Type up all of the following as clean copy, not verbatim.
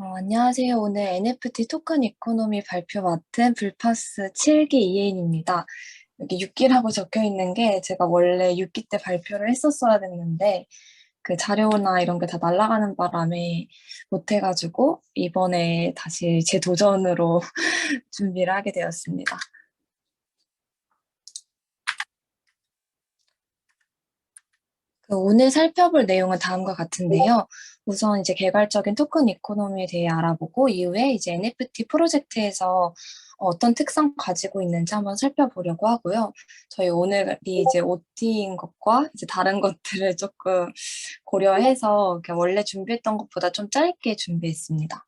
안녕하세요. 오늘 NFT 토큰 이코노미 발표 맡은 불파스 7기 이혜인입니다. 여기 6기라고 적혀 있는 게 제가 원래 6기 때 발표를 했었어야 됐는데 그 자료나 이런 게 다 날아가는 바람에 못해가지고 이번에 다시 재도전으로 준비를 하게 되었습니다. 오늘 살펴볼 내용은 다음과 같은데요. 우선 이제 개괄적인 토큰 이코노미에 대해 알아보고 이후에 이제 NFT 프로젝트에서 어떤 특성 가지고 있는지 한번 살펴보려고 하고요. 저희 오늘이 이제 OT인 것과 이제 다른 것들을 조금 고려해서 이렇게 원래 준비했던 것보다 좀 짧게 준비했습니다.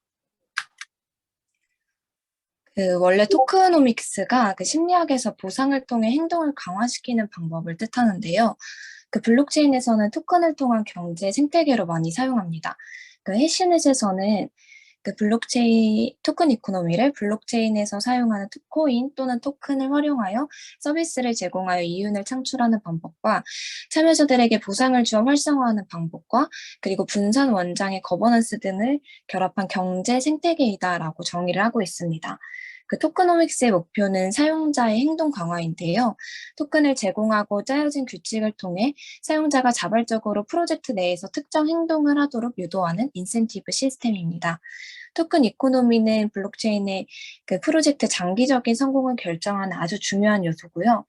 원래 토크노믹스가 그 심리학에서 보상을 통해 행동을 강화시키는 방법을 뜻하는데요. 그 블록체인에서는 토큰을 통한 경제 생태계로 많이 사용합니다. 그 해시넷에서는 그 블록체인 토큰 이코노미를 블록체인에서 사용하는 코인 또는 토큰을 활용하여 서비스를 제공하여 이윤을 창출하는 방법과 참여자들에게 보상을 주어 활성화하는 방법과 그리고 분산 원장의 거버넌스 등을 결합한 경제 생태계이다라고 정의를 하고 있습니다. 그 토크노믹스의 목표는 사용자의 행동 강화인데요. 토큰을 제공하고 짜여진 규칙을 통해 사용자가 자발적으로 프로젝트 내에서 특정 행동을 하도록 유도하는 인센티브 시스템입니다. 토큰 이코노미는 블록체인의 그 프로젝트 장기적인 성공을 결정하는 아주 중요한 요소고요.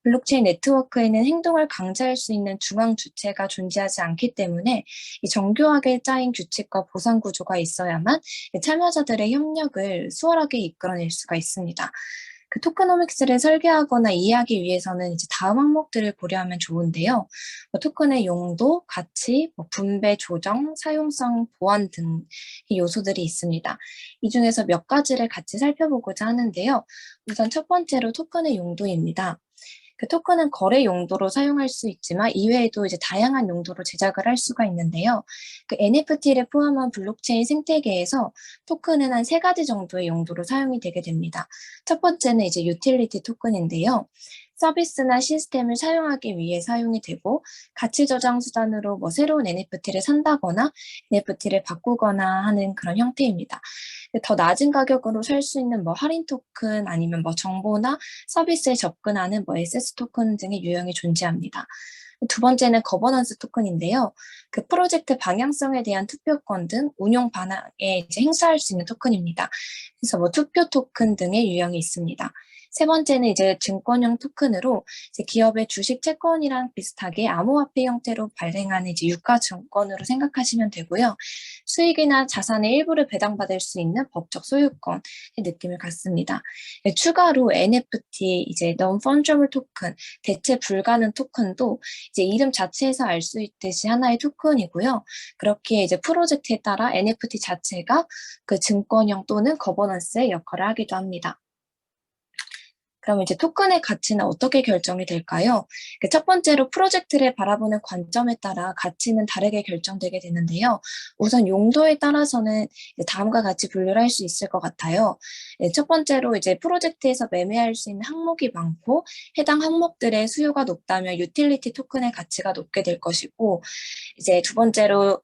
블록체인 네트워크에는 행동을 강제할 수 있는 중앙 주체가 존재하지 않기 때문에 이 정교하게 짜인 규칙과 보상 구조가 있어야만 참여자들의 협력을 수월하게 이끌어낼 수가 있습니다. 그 토크노믹스를 설계하거나 이해하기 위해서는 이제 다음 항목들을 고려하면 좋은데요. 토큰의 용도, 가치, 분배, 조정, 사용성, 보안 등 요소들이 있습니다. 이 중에서 몇 가지를 같이 살펴보고자 하는데요. 우선 첫 번째로 토큰의 용도입니다. 그 토큰은 거래 용도로 사용할 수 있지만 이외에도 이제 다양한 용도로 제작을 할 수가 있는데요. 그 NFT를 포함한 블록체인 생태계에서 토큰은 한 세 가지 정도의 용도로 사용이 되게 됩니다. 첫 번째는 이제 유틸리티 토큰인데요. 서비스나 시스템을 사용하기 위해 사용이 되고 가치 저장 수단으로 뭐 새로운 NFT를 산다거나 NFT를 바꾸거나 하는 그런 형태입니다. 더 낮은 가격으로 살 수 있는 뭐 할인 토큰 아니면 뭐 정보나 서비스에 접근하는 뭐 SS 토큰 등의 유형이 존재합니다. 두 번째는 거버넌스 토큰인데요. 그 프로젝트 방향성에 대한 투표권 등 운용 반항에 이제 행사할 수 있는 토큰입니다. 그래서 뭐 투표 토큰 등의 유형이 있습니다. 세 번째는 이제 증권형 토큰으로 이제 기업의 주식 채권이랑 비슷하게 암호화폐 형태로 발행하는 이제 유가 증권으로 생각하시면 되고요. 수익이나 자산의 일부를 배당받을 수 있는 법적 소유권의 느낌을 갖습니다. 추가로 NFT, 이제 Non-Fungible 토큰, 대체 불가능 토큰도 이제 이름 자체에서 알 수 있듯이 하나의 토큰이고요. 그렇게 이제 프로젝트에 따라 NFT 자체가 그 증권형 또는 거버넌스의 역할을 하기도 합니다. 그럼 이제 토큰의 가치는 어떻게 결정이 될까요? 첫 번째로 프로젝트를 바라보는 관점에 따라 가치는 다르게 결정되게 되는데요. 우선 용도에 따라서는 다음과 같이 분류를 할 수 있을 것 같아요. 첫 번째로 이제 프로젝트에서 매매할 수 있는 항목이 많고 해당 항목들의 수요가 높다면 유틸리티 토큰의 가치가 높게 될 것이고, 이제 두 번째로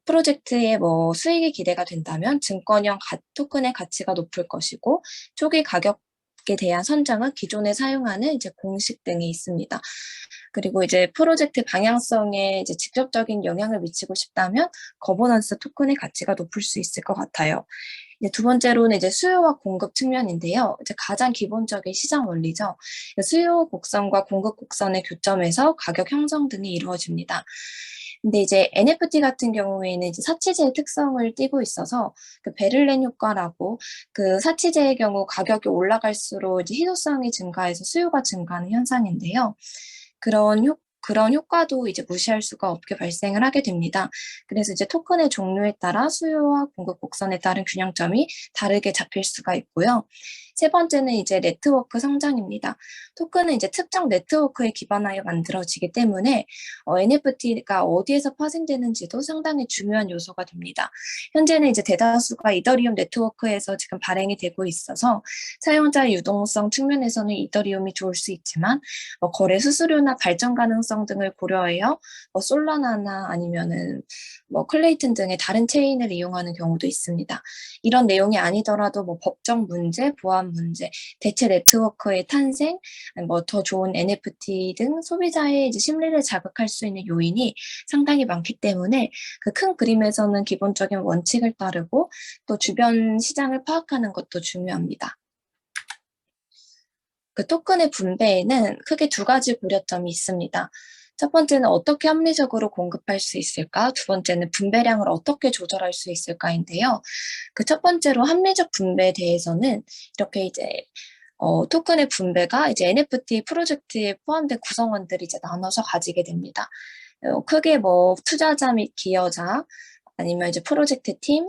프로젝트에 뭐 수익이 기대가 된다면 증권형 토큰의 가치가 높을 것이고, 초기 가격에 대한 선정은 기존에 사용하는 이제 공식 등이 있습니다. 그리고 이제 프로젝트 방향성에 이제 직접적인 영향을 미치고 싶다면 거버넌스 토큰의 가치가 높을 수 있을 것 같아요. 이제 두 번째로는 이제 수요와 공급 측면인데요. 이제 가장 기본적인 시장 원리죠. 수요 곡선과 공급 곡선의 교점에서 가격 형성 등이 이루어집니다. 근데 이제 NFT 같은 경우에는 이제 사치제의 특성을 띠고 있어서 그 베를렌 효과라고 그 사치제의 경우 가격이 올라갈수록 이제 희소성이 증가해서 수요가 증가하는 현상인데요. 그런 효과도 이제 무시할 수가 없게 발생을 하게 됩니다. 그래서 이제 토큰의 종류에 따라 수요와 공급 곡선에 따른 균형점이 다르게 잡힐 수가 있고요. 세 번째는 이제 네트워크 성장입니다. 토큰은 이제 특정 네트워크에 기반하여 만들어지기 때문에 NFT가 어디에서 파생되는지도 상당히 중요한 요소가 됩니다. 현재는 이제 대다수가 이더리움 네트워크에서 지금 발행이 되고 있어서 사용자 유동성 측면에서는 이더리움이 좋을 수 있지만 거래 수수료나 발전 가능성 등을 고려하여 솔라나나 아니면은 클레이튼 등의 다른 체인을 이용하는 경우도 있습니다. 이런 내용이 아니더라도 법적 문제, 보안 문제, 대체 네트워크의 탄생, 더 좋은 NFT 등 소비자의 이제 심리를 자극할 수 있는 요인이 상당히 많기 때문에 그 큰 그림에서는 기본적인 원칙을 따르고 또 주변 시장을 파악하는 것도 중요합니다. 그 토큰의 분배에는 크게 두 가지 고려점이 있습니다. 첫 번째는 어떻게 합리적으로 공급할 수 있을까? 두 번째는 분배량을 어떻게 조절할 수 있을까인데요. 그 첫 번째로 합리적 분배에 대해서는 이렇게 이제 토큰의 분배가 이제 NFT 프로젝트에 포함된 구성원들이 이제 나눠서 가지게 됩니다. 크게 투자자 및 기여자, 아니면 이제 프로젝트 팀,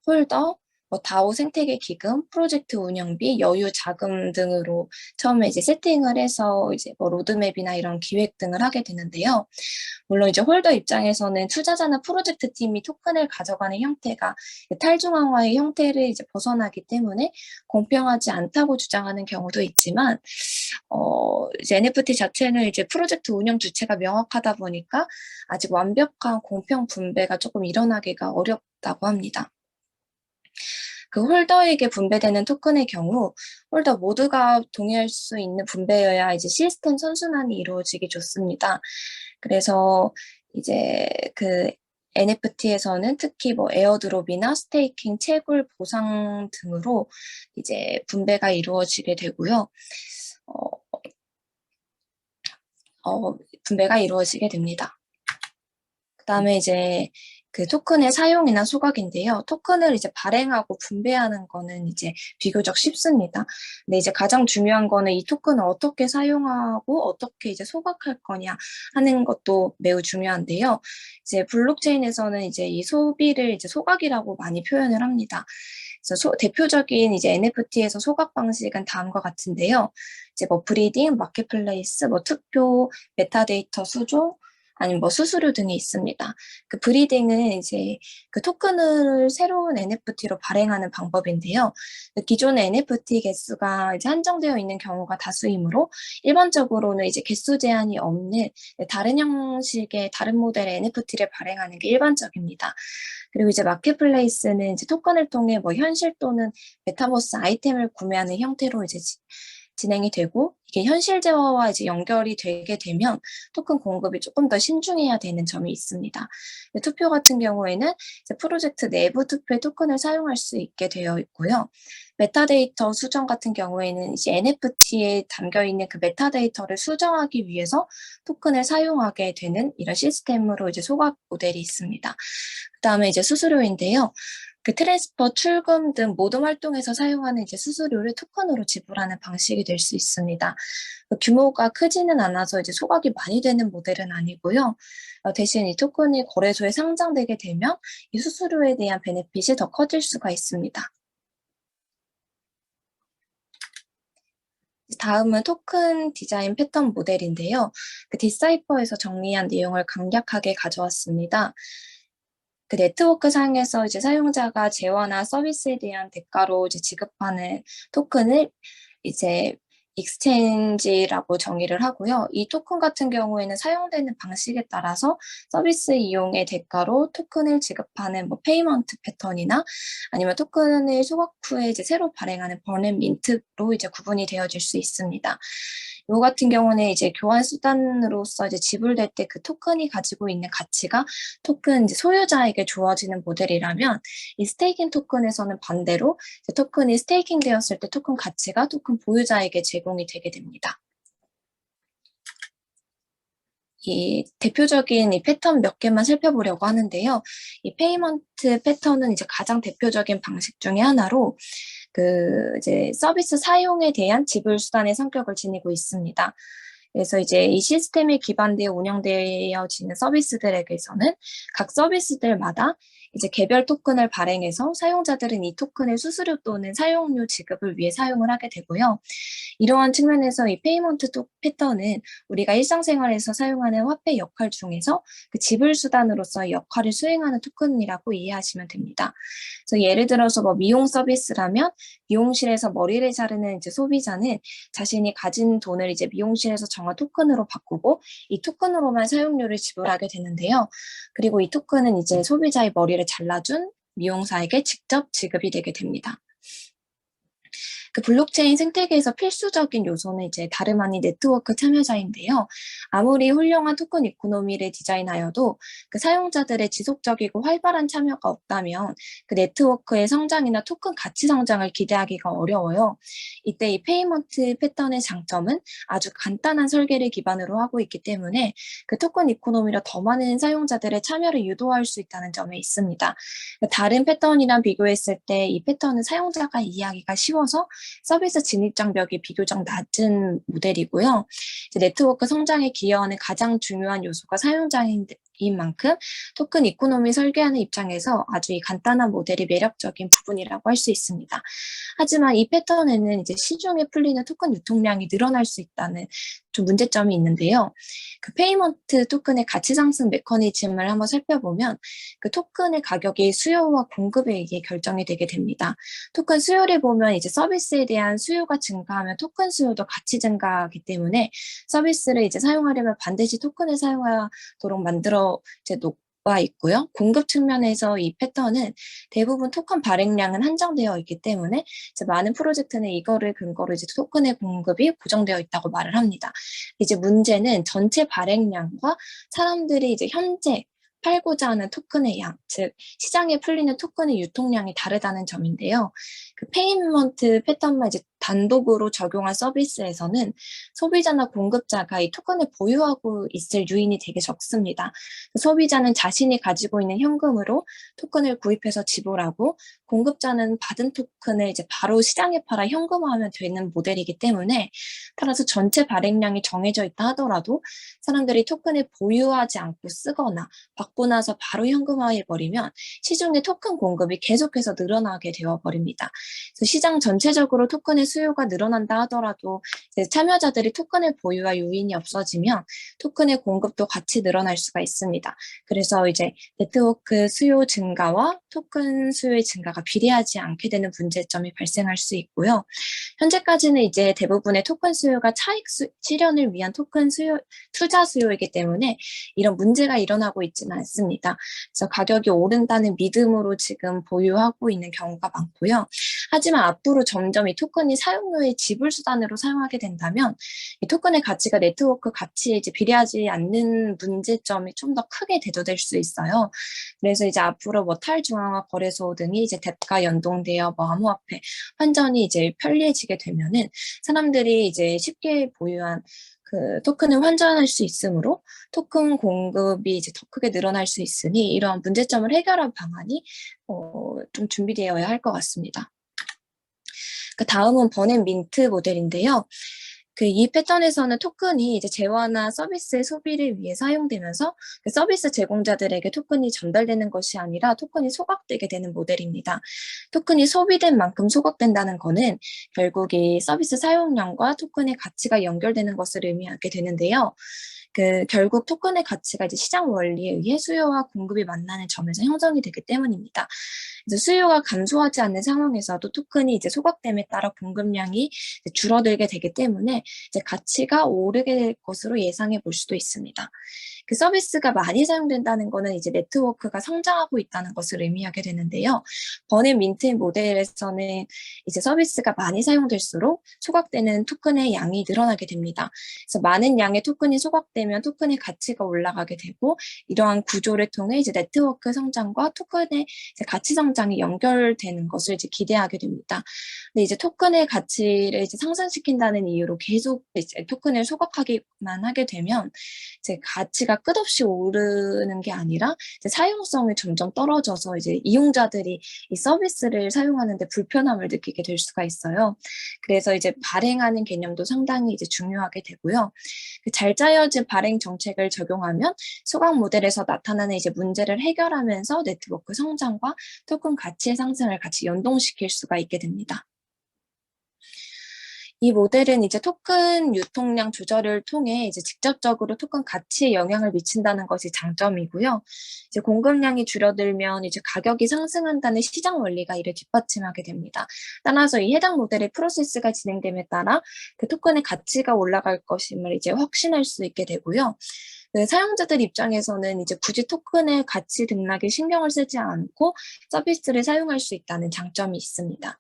홀더, 다오 생태계 기금, 프로젝트 운영비, 여유 자금 등으로 처음에 이제 세팅을 해서 이제 로드맵이나 이런 기획 등을 하게 되는데요. 물론 이제 홀더 입장에서는 투자자나 프로젝트 팀이 토큰을 가져가는 형태가 탈중앙화의 형태를 이제 벗어나기 때문에 공평하지 않다고 주장하는 경우도 있지만, 이제 NFT 자체는 이제 프로젝트 운영 주체가 명확하다 보니까 아직 완벽한 공평 분배가 조금 일어나기가 어렵다고 합니다. 그 홀더에게 분배되는 토큰의 경우 홀더 모두가 동의할 수 있는 분배여야 이제 시스템 선순환이 이루어지기 좋습니다. 그래서 이제 그 NFT에서는 특히 에어드롭이나 스테이킹, 채굴, 보상 등으로 이제 분배가 이루어지게 되고요. 분배가 이루어지게 됩니다. 그다음에 이제 그 토큰의 사용이나 소각인데요. 토큰을 이제 발행하고 분배하는 거는 이제 비교적 쉽습니다. 근데 이제 가장 중요한 거는 이 토큰을 어떻게 사용하고 어떻게 이제 소각할 거냐 하는 것도 매우 중요한데요. 이제 블록체인에서는 이제 이 소비를 이제 소각이라고 많이 표현을 합니다. 그래서 대표적인 이제 NFT에서 소각 방식은 다음과 같은데요. 이제 브리딩, 마켓플레이스, 투표, 메타데이터 수조, 아니면 수수료 등이 있습니다. 그 브리딩은 이제 그 토큰을 새로운 NFT로 발행하는 방법인데요. 그 기존의 NFT 개수가 이제 한정되어 있는 경우가 다수이므로 일반적으로는 이제 개수 제한이 없는 다른 형식의 다른 모델의 NFT를 발행하는 게 일반적입니다. 그리고 이제 마켓플레이스는 이제 토큰을 통해 현실 또는 메타버스 아이템을 구매하는 형태로 이제 진행이 되고, 이게 현실재화와 이제 연결이 되게 되면 토큰 공급이 조금 더 신중해야 되는 점이 있습니다. 투표 같은 경우에는 이제 프로젝트 내부 투표에 토큰을 사용할 수 있게 되어 있고요. 메타데이터 수정 같은 경우에는 이제 NFT에 담겨 있는 그 메타데이터를 수정하기 위해서 토큰을 사용하게 되는 이런 시스템으로 이제 소각 모델이 있습니다. 그다음에 이제 수수료인데요. 그 트랜스퍼, 출금 등 모든 활동에서 사용하는 이제 수수료를 토큰으로 지불하는 방식이 될 수 있습니다. 규모가 크지는 않아서 이제 소각이 많이 되는 모델은 아니고요. 대신 이 토큰이 거래소에 상장되게 되면 이 수수료에 대한 베네핏이 더 커질 수가 있습니다. 다음은 토큰 디자인 패턴 모델인데요. 그 디사이퍼에서 정리한 내용을 간략하게 가져왔습니다. 그 네트워크 상에서 이제 사용자가 재화나 서비스에 대한 대가로 이제 지급하는 토큰을 이제 익스체인지라고 정의를 하고요. 이 토큰 같은 경우에는 사용되는 방식에 따라서 서비스 이용의 대가로 토큰을 지급하는 페이먼트 패턴이나 아니면 토큰을 소각 후에 이제 새로 발행하는 버넷민트로 이제 구분이 되어질 수 있습니다. 요 같은 경우는 이제 교환 수단으로서 이제 지불될 때 그 토큰이 가지고 있는 가치가 토큰 이제 소유자에게 주어지는 모델이라면, 이 스테이킹 토큰에서는 반대로 토큰이 스테이킹 되었을 때 토큰 가치가 토큰 보유자에게 제공이 되게 됩니다. 이 대표적인 이 패턴 몇 개만 살펴보려고 하는데요. 이 페이먼트 패턴은 이제 가장 대표적인 방식 중에 하나로 그 이제 서비스 사용에 대한 지불 수단의 성격을 지니고 있습니다. 그래서 이제 이 시스템에 기반되어 운영되어지는 서비스들에게서는 각 서비스들마다 이제 개별 토큰을 발행해서 사용자들은 이 토큰의 수수료 또는 사용료 지급을 위해 사용을 하게 되고요. 이러한 측면에서 이 페이먼트 패턴은 우리가 일상생활에서 사용하는 화폐 역할 중에서 그 지불 수단으로서의 역할을 수행하는 토큰이라고 이해하시면 됩니다. 그래서 예를 들어서 뭐 미용 서비스라면 미용실에서 머리를 자르는 이제 소비자는 자신이 가진 돈을 이제 미용실에서 정한 토큰으로 바꾸고 이 토큰으로만 사용료를 지불하게 되는데요. 그리고 이 토큰은 이제 소비자의 머리를 잘라준 미용사에게 직접 지급이 되게 됩니다. 그 블록체인 생태계에서 필수적인 요소는 이제 다름 아닌 네트워크 참여자인데요. 아무리 훌륭한 토큰 이코노미를 디자인하여도 그 사용자들의 지속적이고 활발한 참여가 없다면 그 네트워크의 성장이나 토큰 가치 성장을 기대하기가 어려워요. 이때 이 페이먼트 패턴의 장점은 아주 간단한 설계를 기반으로 하고 있기 때문에 그 토큰 이코노미로 더 많은 사용자들의 참여를 유도할 수 있다는 점에 있습니다. 다른 패턴이랑 비교했을 때 이 패턴은 사용자가 이해하기가 쉬워서 서비스 진입 장벽이 비교적 낮은 모델이고요. 네트워크 성장에 기여하는 가장 중요한 요소가 사용자인 만큼 토큰 이코노미 설계하는 입장에서 아주 이 간단한 모델이 매력적인 부분이라고 할 수 있습니다. 하지만 이 패턴에는 이제 시중에 풀리는 토큰 유통량이 늘어날 수 있다는 좀 문제점이 있는데요. 그 페이먼트 토큰의 가치 상승 메커니즘을 한번 살펴보면 그 토큰의 가격이 수요와 공급에 의해 결정이 되게 됩니다. 토큰 수요를 보면 이제 서비스에 대한 수요가 증가하면 토큰 수요도 같이 증가하기 때문에 서비스를 이제 사용하려면 반드시 토큰을 사용하도록 만들어 이제 놓아 있고요. 공급 측면에서 이 패턴은 대부분 토큰 발행량은 한정되어 있기 때문에 이제 많은 프로젝트는 이거를 근거로 이제 토큰의 공급이 고정되어 있다고 말을 합니다. 이제 문제는 전체 발행량과 사람들이 이제 현재 팔고자 하는 토큰의 양, 즉 시장에 풀리는 토큰의 유통량이 다르다는 점인데요. 그 페이먼트 패턴만 이제 단독으로 적용한 서비스에서는 소비자나 공급자가 이 토큰을 보유하고 있을 요인이 되게 적습니다. 소비자는 자신이 가지고 있는 현금으로 토큰을 구입해서 지불하고 공급자는 받은 토큰을 이제 바로 시장에 팔아 현금화하면 되는 모델이기 때문에 따라서 전체 발행량이 정해져 있다 하더라도 사람들이 토큰을 보유하지 않고 쓰거나 받고 나서 바로 현금화해버리면 시중의 토큰 공급이 계속해서 늘어나게 되어버립니다. 그래서 시장 전체적으로 토큰의 수요가 늘어난다 하더라도 참여자들이 토큰을 보유할 요인이 없어지면 토큰의 공급도 같이 늘어날 수가 있습니다. 그래서 이제 네트워크 수요 증가와 토큰 수요의 증가가 비례하지 않게 되는 문제점이 발생할 수 있고요. 현재까지는 이제 대부분의 토큰 수요가 차익 실현을 위한 토큰 수요, 투자 수요이기 때문에 이런 문제가 일어나고 있지는 않습니다. 그래서 가격이 오른다는 믿음으로 지금 보유하고 있는 경우가 많고요. 하지만 앞으로 점점 이 토큰이 사용료의 지불 수단으로 사용하게 된다면 이 토큰의 가치가 네트워크 가치에 이제 비례하지 않는 문제점이 좀 더 크게 대두될 수 있어요. 그래서 이제 앞으로 뭐 탈중앙화 거래소 등이 이제 뎁과 연동되어 뭐 암호화폐 환전이 이제 편리해지게 되면은 사람들이 이제 쉽게 보유한 그 토큰을 환전할 수 있으므로 토큰 공급이 이제 더 크게 늘어날 수 있으니 이러한 문제점을 해결할 방안이 좀 준비되어야 할 것 같습니다. 그 다음은 버넷 민트 모델인데요. 그 이 패턴에서는 토큰이 이제 재화나 서비스의 소비를 위해 사용되면서 그 서비스 제공자들에게 토큰이 전달되는 것이 아니라 토큰이 소각되게 되는 모델입니다. 토큰이 소비된 만큼 소각된다는 것은 결국 이 서비스 사용량과 토큰의 가치가 연결되는 것을 의미하게 되는데요. 그 결국 토큰의 가치가 이제 시장 원리에 의해 수요와 공급이 만나는 점에서 형성이 되기 때문입니다. 그래서 수요가 감소하지 않는 상황에서도 토큰이 이제 소각됨에 따라 공급량이 줄어들게 되기 때문에 이제 가치가 오르게 될 것으로 예상해 볼 수도 있습니다. 그 서비스가 많이 사용된다는 것은 이제 네트워크가 성장하고 있다는 것을 의미하게 되는데요. 버넷 민트 모델에서는 이제 서비스가 많이 사용될수록 소각되는 토큰의 양이 늘어나게 됩니다. 그래서 많은 양의 토큰이 소각되면 토큰의 가치가 올라가게 되고 이러한 구조를 통해 이제 네트워크 성장과 토큰의 이제 가치 성장이 연결되는 것을 이제 기대하게 됩니다. 근데 이제 토큰의 가치를 이제 상승시킨다는 이유로 계속 이제 토큰을 소각하기만 하게 되면 이제 가치가 끝없이 오르는 게 아니라 이제 사용성이 점점 떨어져서 이제 이용자들이 이 서비스를 사용하는 데 불편함을 느끼게 될 수가 있어요. 그래서 이제 발행하는 개념도 상당히 이제 중요하게 되고요. 그 잘 짜여진 발행 정책을 적용하면 소각 모델에서 나타나는 이제 문제를 해결하면서 네트워크 성장과 토큰 가치의 상승을 같이 연동시킬 수가 있게 됩니다. 이 모델은 이제 토큰 유통량 조절을 통해 이제 직접적으로 토큰 가치에 영향을 미친다는 것이 장점이고요. 이제 공급량이 줄어들면 이제 가격이 상승한다는 시장 원리가 이를 뒷받침하게 됩니다. 따라서 이 해당 모델의 프로세스가 진행됨에 따라 그 토큰의 가치가 올라갈 것임을 이제 확신할 수 있게 되고요. 그 사용자들 입장에서는 이제 굳이 토큰의 가치 등락에 신경을 쓰지 않고 서비스를 사용할 수 있다는 장점이 있습니다.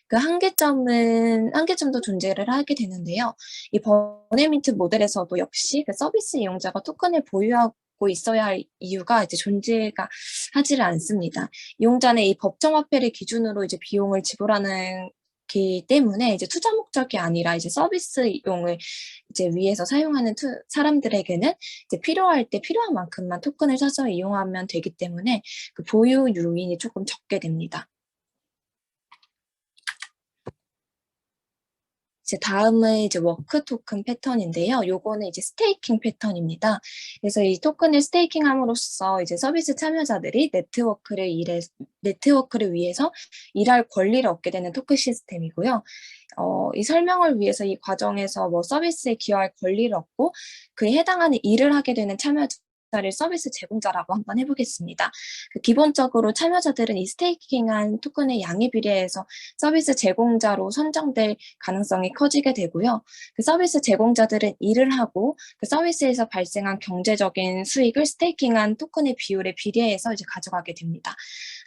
그 한계점도 존재를 하게 되는데요. 이 버네민트 모델에서도 역시 그 서비스 이용자가 토큰을 보유하고 있어야 할 이유가 이제 존재가 하지를 않습니다. 이용자는 이 법정 화폐를 기준으로 이제 비용을 지불하는 기 때문에 이제 투자 목적이 아니라 이제 서비스 이용을 이제 위해서 사용하는 사람들에게는 이제 필요할 때 필요한 만큼만 토큰을 사서 이용하면 되기 때문에 그 보유 요인이 조금 적게 됩니다. 이제 다음은 이제 워크 토큰 패턴인데요. 요거는 이제 스테이킹 패턴입니다. 그래서 이 토큰을 스테이킹함으로써 이제 서비스 참여자들이 네트워크를 위해서 일할 권리를 얻게 되는 토큰 시스템이고요. 이 설명을 위해서 이 과정에서 뭐 서비스에 기여할 권리를 얻고 그에 해당하는 일을 하게 되는 참여자를 서비스 제공자라고 한번 해보겠습니다. 기본적으로 참여자들은 이 스테이킹한 토큰의 양에 비례해서 서비스 제공자로 선정될 가능성이 커지게 되고요. 그 서비스 제공자들은 일을 하고 그 서비스에서 발생한 경제적인 수익을 스테이킹한 토큰의 비율에 비례해서 이제 가져가게 됩니다.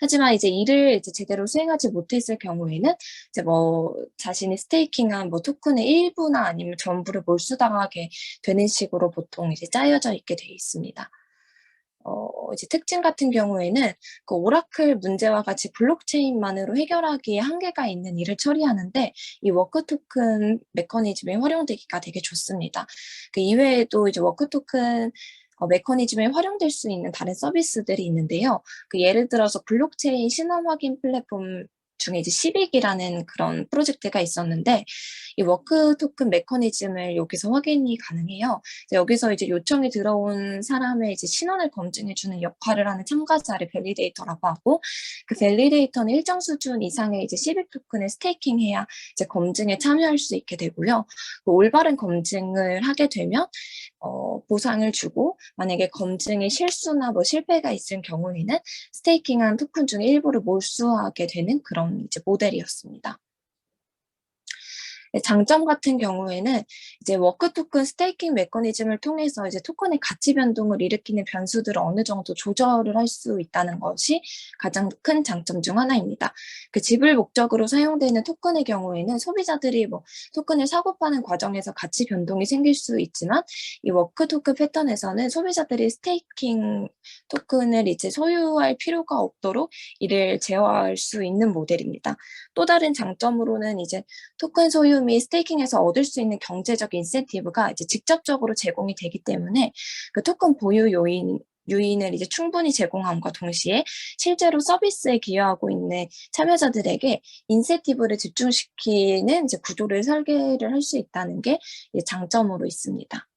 하지만 이제 일을 이제 제대로 수행하지 못했을 경우에는 이제 뭐 자신이 스테이킹한 뭐 토큰의 일부나 아니면 전부를 몰수당하게 되는 식으로 보통 이제 짜여져 있게 돼 있습니다. 이제 특징 같은 경우에는 그 오라클 문제와 같이 블록체인만으로 해결하기에 한계가 있는 일을 처리하는데 이 워크 토큰 메커니즘이 활용되기가 되게 좋습니다. 그 이외에도 이제 워크 토큰 메커니즘에 활용될 수 있는 다른 서비스들이 있는데요. 그 예를 들어서 블록체인 신원 확인 플랫폼 중에 이제 시빅이라는 그런 프로젝트가 있었는데 이 워크 토큰 메커니즘을 여기서 확인이 가능해요. 여기서 이제 요청이 들어온 사람의 이제 신원을 검증해주는 역할을 하는 참가자를 밸리데이터라고 하고 그 밸리데이터는 일정 수준 이상의 이제 시빅 토큰을 스테이킹해야 이제 검증에 참여할 수 있게 되고요. 그 올바른 검증을 하게 되면 보상을 주고 만약에 검증에 실수나 뭐 실패가 있을 경우에는 스테이킹한 토큰 중에 일부를 몰수하게 되는 그런 이제 모델이었습니다. 장점 같은 경우에는 이제 워크 토큰 스테이킹 메커니즘을 통해서 이제 토큰의 가치 변동을 일으키는 변수들을 어느 정도 조절을 할 수 있다는 것이 가장 큰 장점 중 하나입니다. 그 지불 목적으로 사용되는 토큰의 경우에는 소비자들이 뭐 토큰을 사고 파는 과정에서 가치 변동이 생길 수 있지만 이 워크 토큰 패턴에서는 소비자들이 스테이킹 토큰을 이제 소유할 필요가 없도록 이를 제어할 수 있는 모델입니다. 또 다른 장점으로는 이제 토큰 소유 및 스테이킹에서 얻을 수 있는 경제적 인센티브가 이제 직접적으로 제공이 되기 때문에 그 토큰 보유 요인을 이제 충분히 제공함과 동시에 실제로 서비스에 기여하고 있는 참여자들에게 인센티브를 집중시키는 이제 구조를 설계를 할 수 있다는 게 장점으로 있습니다.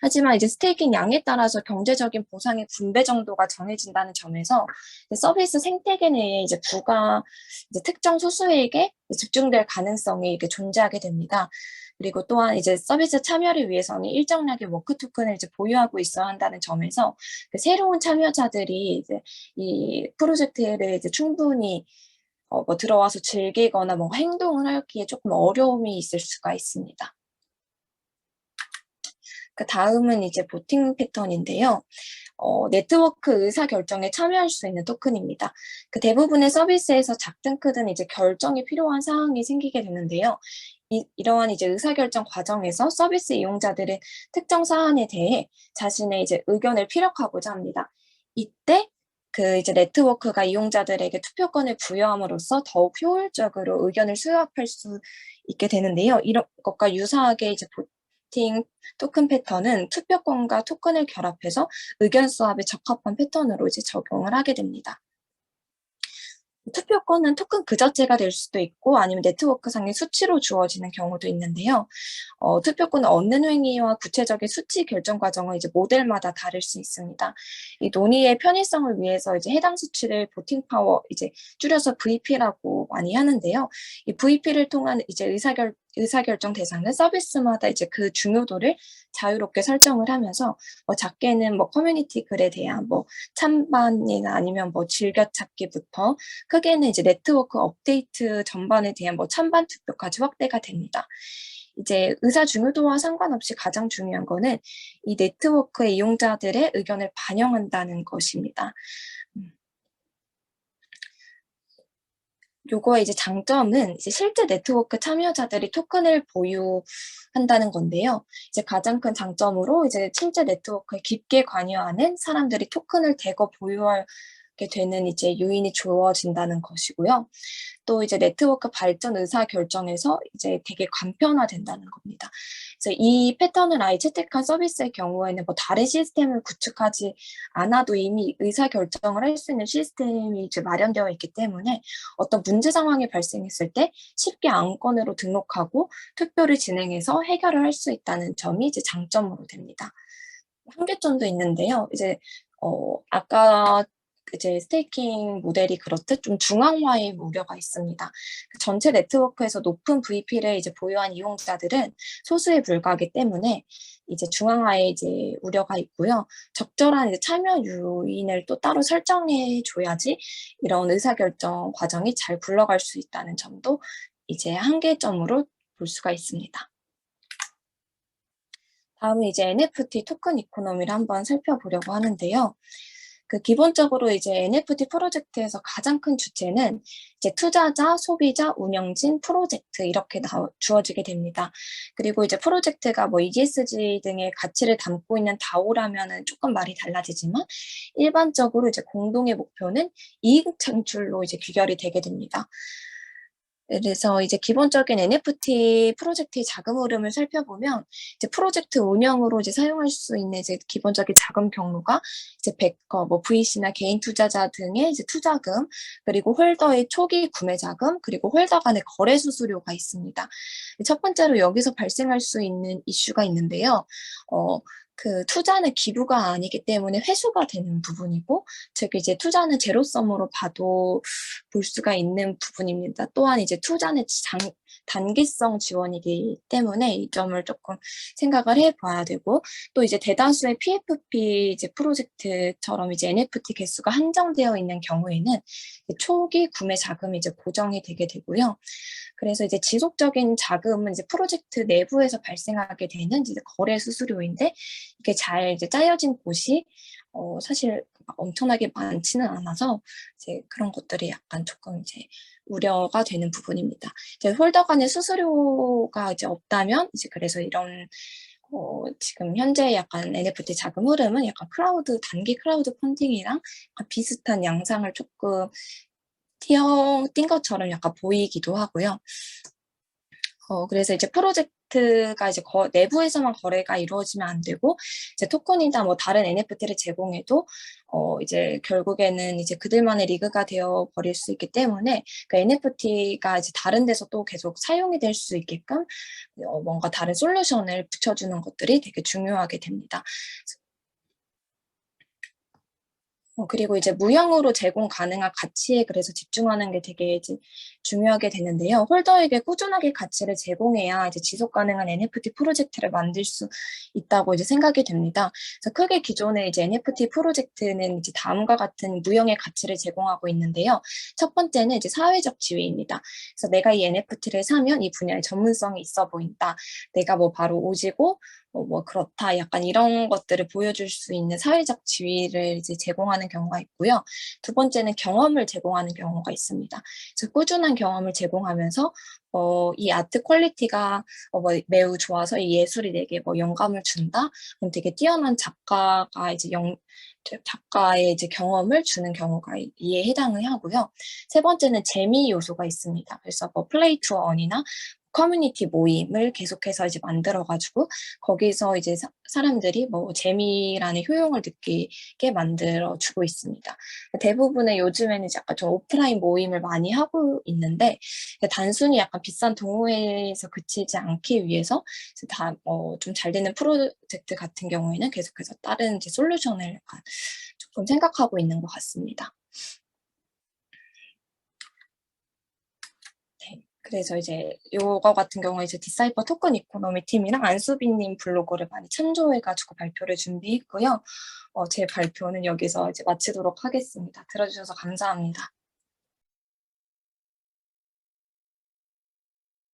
하지만 이제 스테이킹 양에 따라서 경제적인 보상의 분배 정도가 정해진다는 점에서 서비스 생태계 내에 이제 부가 이제 특정 소수에게 집중될 가능성이 이렇게 존재하게 됩니다. 그리고 또한 이제 서비스 참여를 위해서는 일정량의 워크 토큰을 이제 보유하고 있어야 한다는 점에서 그 새로운 참여자들이 이제 이 프로젝트를 이제 충분히 뭐 들어와서 즐기거나 뭐 행동을 하기에 조금 어려움이 있을 수가 있습니다. 그 다음은 이제 보팅 패턴인데요. 네트워크 의사결정에 참여할 수 있는 토큰입니다. 그 대부분의 서비스에서 작든 크든 이제 결정이 필요한 사항이 생기게 되는데요. 이러한 이제 의사결정 과정에서 서비스 이용자들은 특정 사안에 대해 자신의 이제 의견을 피력하고자 합니다. 이때 그 이제 네트워크가 이용자들에게 투표권을 부여함으로써 더욱 효율적으로 의견을 수합할 수 있게 되는데요. 이런 것과 유사하게 이제 보팅 토큰 패턴은 투표권과 토큰을 결합해서 의견 수합에 적합한 패턴으로 이제 적용을 하게 됩니다. 투표권은 토큰 그 자체가 될 수도 있고 아니면 네트워크상의 수치로 주어지는 경우도 있는데요. 투표권을 얻는 행위와 구체적인 수치 결정 과정은 이제 모델마다 다를 수 있습니다. 이 논의의 편의성을 위해서 이제 해당 수치를 보팅 파워, 이제 줄여서 VP라고 많이 하는데요. 이 VP를 통한 이제 의사결정 대상은 서비스마다 이제 그 중요도를 자유롭게 설정을 하면서 작게는 커뮤니티 글에 대한 찬반이나 아니면 즐겨찾기부터 크게는 이제 네트워크 업데이트 전반에 대한 찬반 투표까지 확대가 됩니다. 이제 의사 중요도와 상관없이 가장 중요한 거는 이 네트워크의 이용자들의 의견을 반영한다는 것입니다. 요거의 이제 장점은 이제 실제 네트워크 참여자들이 토큰을 보유한다는 건데요. 이제 가장 큰 장점으로 이제 실제 네트워크에 깊게 관여하는 사람들이 토큰을 대거 보유하게 되는 이제 요인이 주어진다는 것이고요. 또 이제 네트워크 발전 의사 결정에서 이제 되게 간편화된다는 겁니다. 그래서 이 패턴을 아예 채택한 서비스의 경우에는 다른 시스템을 구축하지 않아도 이미 의사 결정을 할 수 있는 시스템이 이제 마련되어 있기 때문에 어떤 문제 상황이 발생했을 때 쉽게 안건으로 등록하고 투표를 진행해서 해결을 할 수 있다는 점이 이제 장점으로 됩니다. 한계점도 있는데요. 이제 아까 이제 스테이킹 모델이 그렇듯 좀 중앙화의 우려가 있습니다. 전체 네트워크에서 높은 VP를 이제 보유한 이용자들은 소수에 불과하기 때문에 이제 중앙화의 이제 우려가 있고요. 적절한 이제 참여 요인을 또 따로 설정해 줘야지 이런 의사결정 과정이 잘 굴러갈 수 있다는 점도 이제 한계점으로 볼 수가 있습니다. 다음은 이제 NFT 토큰 이코노미를 한번 살펴보려고 하는데요. 기본적으로 이제 NFT 프로젝트에서 가장 큰 주체는 이제 투자자, 소비자, 운영진, 프로젝트 이렇게 주어지게 됩니다. 그리고 이제 프로젝트가 ESG 등의 가치를 담고 있는 DAO라면은 조금 말이 달라지지만 일반적으로 이제 공동의 목표는 이익 창출로 이제 귀결이 되게 됩니다. 그래서 이제 기본적인 NFT 프로젝트의 자금 흐름을 살펴보면 이제 프로젝트 운영으로 이제 사용할 수 있는 이제 기본적인 자금 경로가 이제 베커, VC나 개인 투자자 등의 이제 투자금, 그리고 홀더의 초기 구매 자금, 그리고 홀더 간의 거래 수수료가 있습니다. 첫 번째로 여기서 발생할 수 있는 이슈가 있는데요. 투자는 기부가 아니기 때문에 회수가 되는 부분이고, 즉 이제 투자는 제로섬으로 봐도 볼 수가 있는 부분입니다. 또한 이제 투자는 단기성 지원이기 때문에 이 점을 조금 생각을 해봐야 되고, 또 이제 대다수의 PFP 이제 프로젝트처럼 이제 NFT 개수가 한정되어 있는 경우에는 초기 구매 자금이 이제 고정이 되게 되고요. 그래서 이제 지속적인 자금은 이제 프로젝트 내부에서 발생하게 되는 이제 거래 수수료인데 이게 잘 이제 짜여진 곳이 사실 엄청나게 많지는 않아서 이제 그런 것들이 약간 조금 이제 우려가 되는 부분입니다. 이제 홀더 간의 수수료가 이제 없다면 이제 그래서 이런 지금 현재 약간 NFT 자금 흐름은 약간 단기 크라우드 펀딩이랑 비슷한 양상을 조금 띈 것처럼 약간 보이기도 하고요. 그래서 이제 프로젝트가 이제 내부에서만 거래가 이루어지면 안 되고, 이제 토큰이나 다른 NFT를 제공해도, 이제 결국에는 이제 그들만의 리그가 되어 버릴 수 있기 때문에, 그 NFT가 이제 다른 데서 또 계속 사용이 될 수 있게끔, 뭔가 다른 솔루션을 붙여주는 것들이 되게 중요하게 됩니다. 그리고 이제 무형으로 제공 가능한 가치에 그래서 집중하는 게 되게 이제 중요하게 되는데요. 홀더에게 꾸준하게 가치를 제공해야 이제 지속 가능한 NFT 프로젝트를 만들 수 있다고 이제 생각이 됩니다. 그래서 크게 기존의 이제 NFT 프로젝트는 이제 다음과 같은 무형의 가치를 제공하고 있는데요. 첫 번째는 이제 사회적 지위입니다. 그래서 내가 이 NFT를 사면 이 분야의 전문성이 있어 보인다. 내가 바로 오지고 그렇다. 약간 이런 것들을 보여줄 수 있는 사회적 지위를 이제 제공하는 경우가 있고요. 두 번째는 경험을 제공하는 경우가 있습니다. 그래서 꾸준한 경험을 제공하면서 이 아트 퀄리티가 매우 좋아서 이 예술이 내게 영감을 준다. 그럼 되게 뛰어난 작가가 이제 작가의 이제 경험을 주는 경우가 이에 해당을 하고요. 세 번째는 재미 요소가 있습니다. 그래서 플레이 투 언이나 커뮤니티 모임을 계속해서 이제 만들어 가지고 거기서 이제 사람들이 뭐 재미라는 효용을 느끼게 만들어 주고 있습니다. 대부분의 요즘에는 이제 약간 좀 오프라인 모임을 많이 하고 있는데 단순히 약간 비싼 동호회에서 그치지 않기 위해서 다 좀 잘 되는 프로젝트 같은 경우에는 계속해서 다른 이제 솔루션을 약간 조금 생각하고 있는 것 같습니다. 네. 그래서 이제 요거 같은 경우에 이제 디사이퍼 토큰 이코노미 팀이랑 안수빈님 블로그를 많이 참조해 가지고 발표를 준비했고요. 제 발표는 여기서 이제 마치도록 하겠습니다. 들어주셔서 감사합니다.